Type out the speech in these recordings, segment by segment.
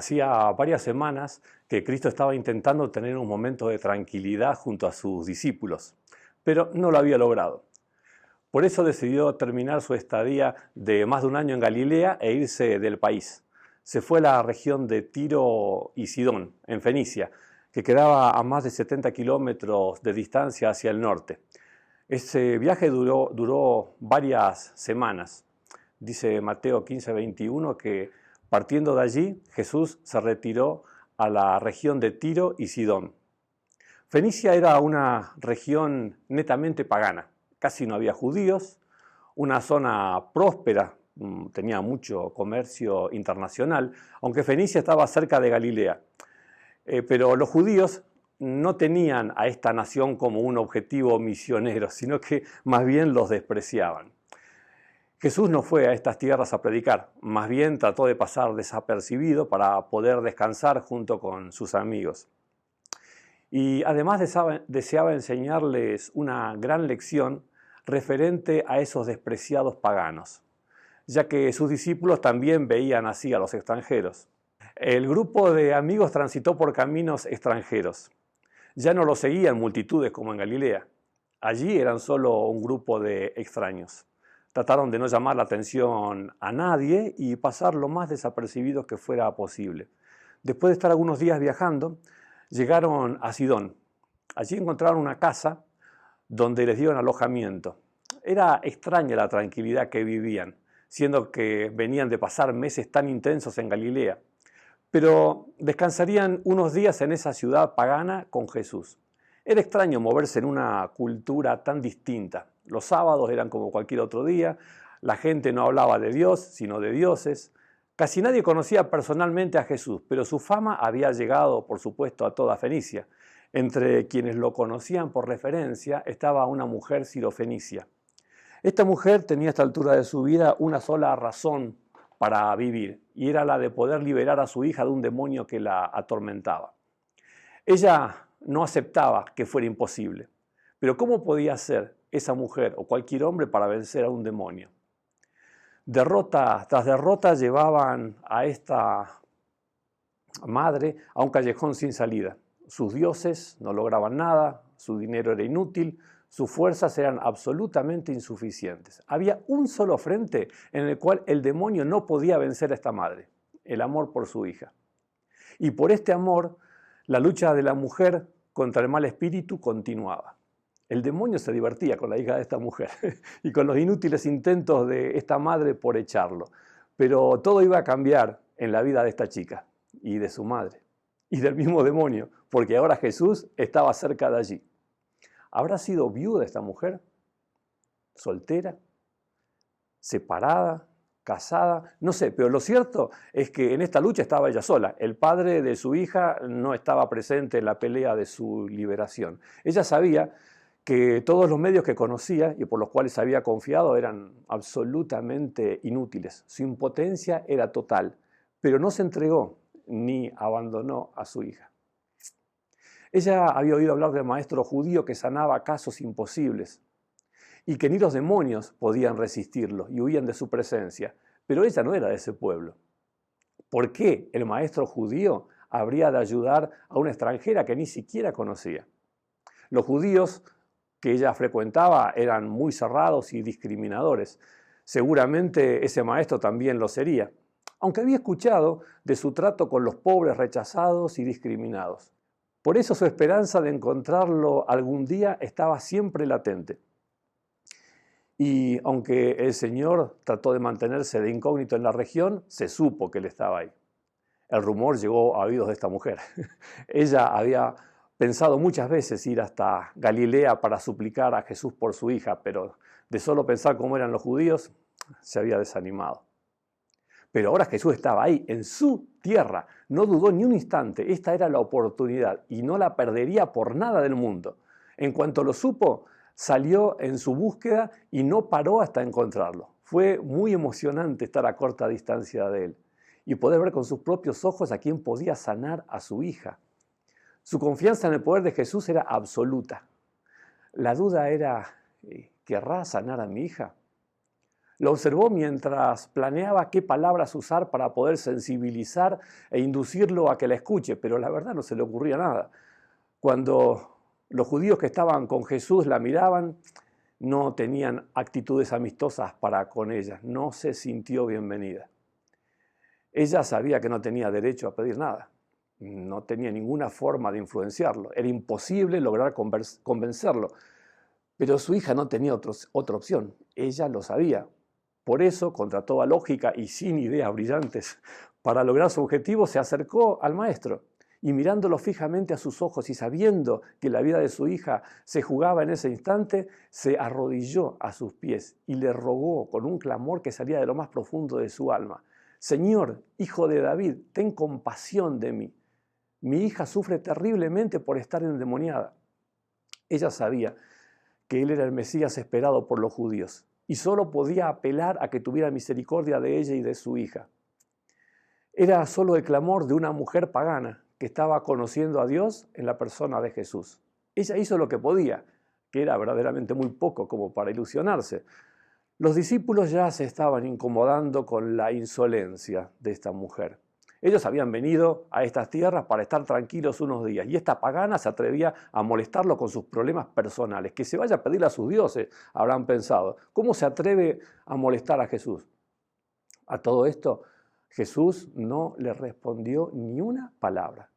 Hacía varias semanas que Cristo estaba intentando tener un momento de tranquilidad junto a sus discípulos, pero no lo había logrado. Por eso decidió terminar su estadía de más de un año en Galilea e irse del país. Se fue a la región de Tiro y Sidón, en Fenicia, que quedaba a más de 70 kilómetros de distancia hacia el norte. Ese viaje duró varias semanas. Dice Mateo 15:21 que partiendo de allí Jesús se retiró a la región de Tiro y Sidón. Fenicia era una región netamente pagana. Casi no había judíos, una zona próspera, tenía mucho comercio internacional, aunque Fenicia estaba cerca de Galilea. Pero los judíos no tenían a esta nación como un objetivo misionero, sino que más bien los despreciaban. Jesús no fue a estas tierras a predicar, más bien trató de pasar desapercibido para poder descansar junto con sus amigos. Y además deseaba enseñarles una gran lección referente a esos despreciados paganos, ya que sus discípulos también veían así a los extranjeros. El grupo de amigos transitó por caminos extranjeros. Ya no lo seguían multitudes como en Galilea. Allí eran solo un grupo de extraños. Trataron de no llamar la atención a nadie y pasar lo más desapercibidos que fuera posible. Después de estar algunos días viajando, llegaron a Sidón. Allí encontraron una casa donde les dieron alojamiento. Era extraña la tranquilidad que vivían, siendo que venían de pasar meses tan intensos en Galilea. Pero descansarían unos días en esa ciudad pagana con Jesús. Era extraño moverse en una cultura tan distinta. Los sábados eran como cualquier otro día, la gente no hablaba de Dios, sino de dioses. Casi nadie conocía personalmente a Jesús, pero su fama había llegado, por supuesto, a toda Fenicia. Entre quienes lo conocían por referencia estaba una mujer sirofenicia. Esta mujer tenía a esta altura de su vida una sola razón para vivir, y era la de poder liberar a su hija de un demonio que la atormentaba. Ella no aceptaba que fuera imposible, pero ¿cómo podía ser esa mujer o cualquier hombre para vencer a un demonio? Derrota tras derrota llevaban a esta madre a un callejón sin salida. Sus dioses no lograban nada, su dinero era inútil, sus fuerzas eran absolutamente insuficientes. Había un solo frente en el cual el demonio no podía vencer a esta madre: el amor por su hija. Y por este amor, la lucha de la mujer contra el mal espíritu continuaba. El demonio se divertía con la hija de esta mujer y con los inútiles intentos de esta madre por echarlo. Pero todo iba a cambiar en la vida de esta chica y de su madre y del mismo demonio, porque ahora Jesús estaba cerca de allí. ¿Habrá sido viuda esta mujer? ¿Soltera? ¿Separada? ¿Casada? No sé, pero lo cierto es que en esta lucha estaba ella sola. El padre de su hija no estaba presente en la pelea de su liberación. Ella sabía que todos los medios que conocía y por los cuales había confiado eran absolutamente inútiles. Su impotencia era total, pero no se entregó ni abandonó a su hija. Ella había oído hablar del maestro judío que sanaba casos imposibles y que ni los demonios podían resistirlo y huían de su presencia, pero ella no era de ese pueblo. ¿Por qué el maestro judío habría de ayudar a una extranjera que ni siquiera conocía? Los judíos que ella frecuentaba eran muy cerrados y discriminadores. Seguramente ese maestro también lo sería, aunque había escuchado de su trato con los pobres rechazados y discriminados. Por eso su esperanza de encontrarlo algún día estaba siempre latente. Y aunque el Señor trató de mantenerse de incógnito en la región, se supo que él estaba ahí. El rumor llegó a oídos de esta mujer. Ella había pensado muchas veces ir hasta Galilea para suplicar a Jesús por su hija, pero de solo pensar cómo eran los judíos, se había desanimado. Pero ahora Jesús estaba ahí, en su tierra. No dudó ni un instante. Esta era la oportunidad y no la perdería por nada del mundo. En cuanto lo supo, salió en su búsqueda y no paró hasta encontrarlo. Fue muy emocionante estar a corta distancia de él y poder ver con sus propios ojos a quién podía sanar a su hija. Su confianza en el poder de Jesús era absoluta. La duda era, ¿querrá sanar a mi hija? Lo observó mientras planeaba qué palabras usar para poder sensibilizar e inducirlo a que la escuche, pero la verdad no se le ocurría nada. Cuando los judíos que estaban con Jesús la miraban, no tenían actitudes amistosas para con ella, no se sintió bienvenida. Ella sabía que no tenía derecho a pedir nada, no tenía ninguna forma de influenciarlo, era imposible lograr convencerlo, pero su hija no tenía otra opción, ella lo sabía. Por eso, contra toda lógica y sin ideas brillantes, para lograr su objetivo se acercó al maestro y mirándolo fijamente a sus ojos y sabiendo que la vida de su hija se jugaba en ese instante, se arrodilló a sus pies y le rogó con un clamor que salía de lo más profundo de su alma: Señor, hijo de David, ten compasión de mí. Mi hija sufre terriblemente por estar endemoniada. Ella sabía que él era el Mesías esperado por los judíos y solo podía apelar a que tuviera misericordia de ella y de su hija. Era solo el clamor de una mujer pagana que estaba conociendo a Dios en la persona de Jesús. Ella hizo lo que podía, que era verdaderamente muy poco como para ilusionarse. Los discípulos ya se estaban incomodando con la insolencia de esta mujer. Ellos habían venido a estas tierras para estar tranquilos unos días y esta pagana se atrevía a molestarlo con sus problemas personales. Que se vaya a pedirle a sus dioses, habrán pensado. ¿Cómo se atreve a molestar a Jesús? A todo esto, Jesús no le respondió ni una palabra.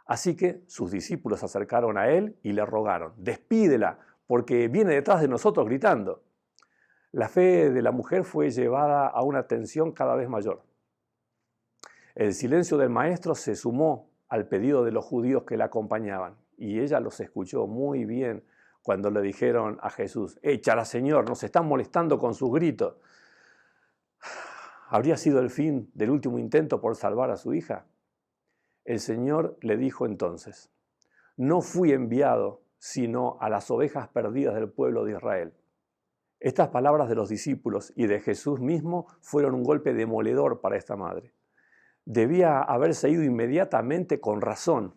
Así que sus discípulos se acercaron a él y le rogaron: despídela, porque viene detrás de nosotros gritando. La fe de la mujer fue llevada a una tensión cada vez mayor. El silencio del maestro se sumó al pedido de los judíos que la acompañaban y ella los escuchó muy bien cuando le dijeron a Jesús: échala, Señor, nos están molestando con sus gritos. ¿Habría sido el fin del último intento por salvar a su hija? El Señor le dijo entonces: no fui enviado sino a las ovejas perdidas del pueblo de Israel. Estas palabras de los discípulos y de Jesús mismo fueron un golpe demoledor para esta madre. Debía haberse ido inmediatamente con razón,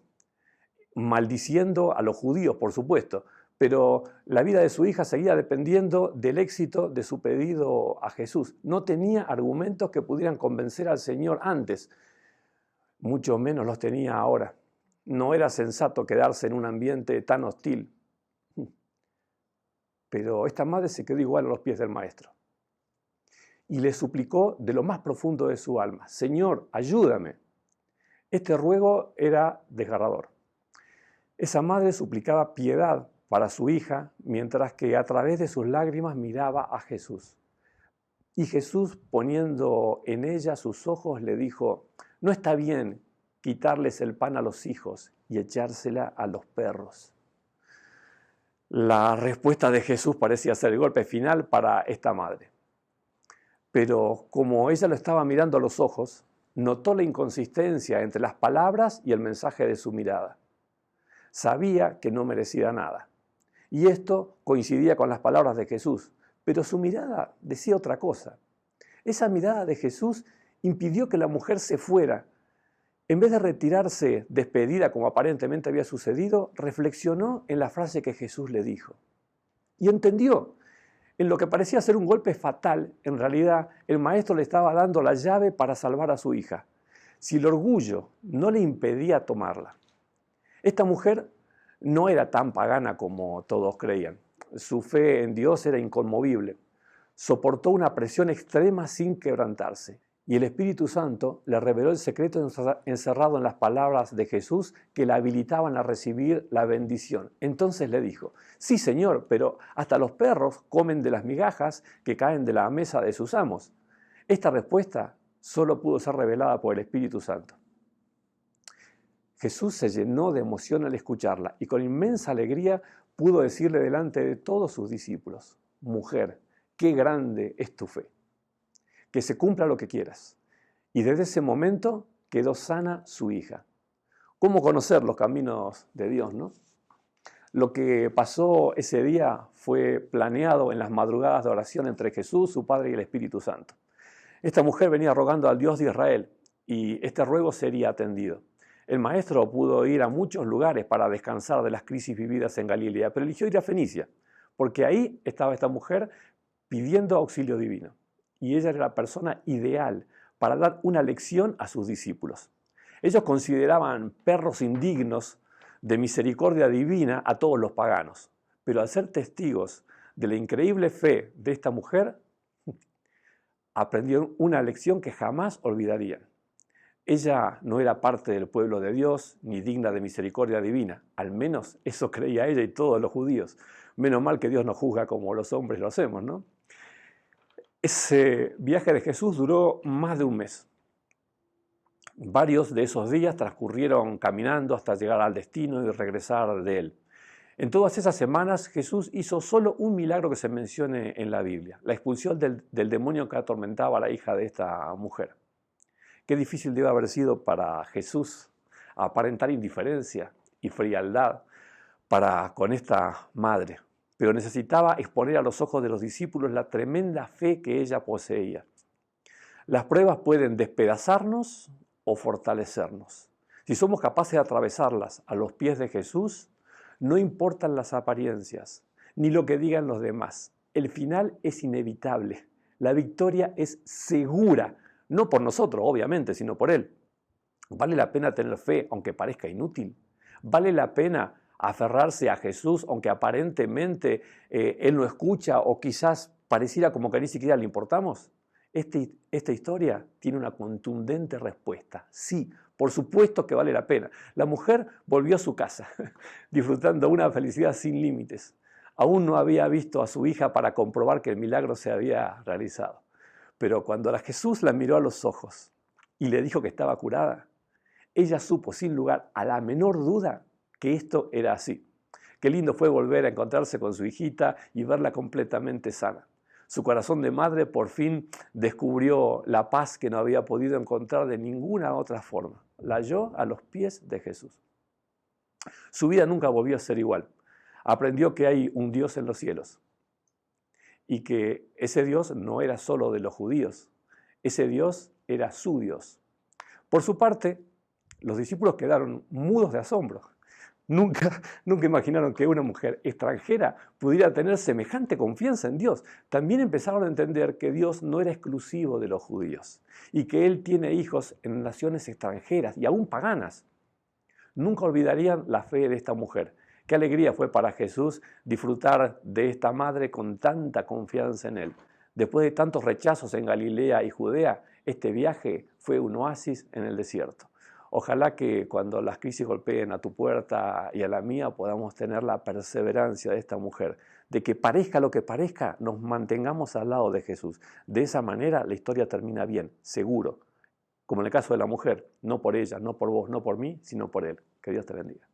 maldiciendo a los judíos, por supuesto, pero la vida de su hija seguía dependiendo del éxito de su pedido a Jesús. No tenía argumentos que pudieran convencer al Señor antes, mucho menos los tenía ahora. No era sensato quedarse en un ambiente tan hostil. Pero esta madre se quedó igual a los pies del maestro y le suplicó de lo más profundo de su alma: Señor, ayúdame. Este ruego era desgarrador. Esa madre suplicaba piedad para su hija mientras que a través de sus lágrimas miraba a Jesús. Y Jesús, poniendo en ella sus ojos, le dijo: no está bien quitarles el pan a los hijos y echársela a los perros. La respuesta de Jesús parecía ser el golpe final para esta madre. Pero como ella lo estaba mirando a los ojos, notó la inconsistencia entre las palabras y el mensaje de su mirada. Sabía que no merecía nada. Y esto coincidía con las palabras de Jesús, pero su mirada decía otra cosa. Esa mirada de Jesús impidió que la mujer se fuera. En vez de retirarse despedida como aparentemente había sucedido, reflexionó en la frase que Jesús le dijo. Y entendió. En lo que parecía ser un golpe fatal, en realidad el maestro le estaba dando la llave para salvar a su hija, si el orgullo no le impedía tomarla. Esta mujer no era tan pagana como todos creían. Su fe en Dios era inconmovible. Soportó una presión extrema sin quebrantarse. Y el Espíritu Santo le reveló el secreto encerrado en las palabras de Jesús que la habilitaban a recibir la bendición. Entonces le dijo: sí, Señor, pero hasta los perros comen de las migajas que caen de la mesa de sus amos. Esta respuesta solo pudo ser revelada por el Espíritu Santo. Jesús se llenó de emoción al escucharla y con inmensa alegría pudo decirle delante de todos sus discípulos: mujer, qué grande es tu fe. Que se cumpla lo que quieras. Y desde ese momento quedó sana su hija. ¿Cómo conocer los caminos de Dios, no? Lo que pasó ese día fue planeado en las madrugadas de oración entre Jesús, su Padre y el Espíritu Santo. Esta mujer venía rogando al Dios de Israel y este ruego sería atendido. El maestro pudo ir a muchos lugares para descansar de las crisis vividas en Galilea, pero eligió ir a Fenicia, porque ahí estaba esta mujer pidiendo auxilio divino. y ella era la persona ideal para dar una lección a sus discípulos. Ellos consideraban perros indignos de misericordia divina a todos los paganos, pero al ser testigos de la increíble fe de esta mujer, aprendieron una lección que jamás olvidarían. Ella no era parte del pueblo de Dios ni digna de misericordia divina, al menos eso creía ella y todos los judíos. Menos mal que Dios no juzga como los hombres lo hacemos, ¿no? Ese viaje de Jesús duró más de un mes. Varios de esos días transcurrieron caminando hasta llegar al destino y regresar de él. En todas esas semanas Jesús hizo solo un milagro que se mencione en la Biblia, la expulsión del demonio que atormentaba a la hija de esta mujer. Qué difícil debe haber sido para Jesús aparentar indiferencia y frialdad para con esta madre, pero necesitaba exponer a los ojos de los discípulos la tremenda fe que ella poseía. Las pruebas pueden despedazarnos o fortalecernos. Si somos capaces de atravesarlas a los pies de Jesús, no importan las apariencias, ni lo que digan los demás. El final es inevitable. La victoria es segura, no por nosotros, obviamente, sino por Él. ¿Vale la pena tener fe aunque parezca inútil? ¿Vale la pena aferrarse a Jesús aunque aparentemente Él no escucha o quizás pareciera como que ni siquiera le importamos? Esta historia tiene una contundente respuesta. Sí, por supuesto que vale la pena. La mujer volvió a su casa, disfrutando una felicidad sin límites. Aún no había visto a su hija para comprobar que el milagro se había realizado. Pero cuando Jesús la miró a los ojos y le dijo que estaba curada, ella supo sin lugar a la menor duda que esto era así. Qué lindo fue volver a encontrarse con su hijita y verla completamente sana. Su corazón de madre por fin descubrió la paz que no había podido encontrar de ninguna otra forma. La halló a los pies de Jesús. Su vida nunca volvió a ser igual. Aprendió que hay un Dios en los cielos y que ese Dios no era solo de los judíos. Ese Dios era su Dios. Por su parte, los discípulos quedaron mudos de asombro. Nunca imaginaron que una mujer extranjera pudiera tener semejante confianza en Dios. También empezaron a entender que Dios no era exclusivo de los judíos y que Él tiene hijos en naciones extranjeras y aún paganas. Nunca olvidarían la fe de esta mujer. Qué alegría fue para Jesús disfrutar de esta madre con tanta confianza en Él. Después de tantos rechazos en Galilea y Judea, este viaje fue un oasis en el desierto. Ojalá que cuando las crisis golpeen a tu puerta y a la mía podamos tener la perseverancia de esta mujer, de que parezca lo que parezca, nos mantengamos al lado de Jesús. De esa manera la historia termina bien, seguro. Como en el caso de la mujer, no por ella, no por vos, no por mí, sino por Él. Que Dios te bendiga.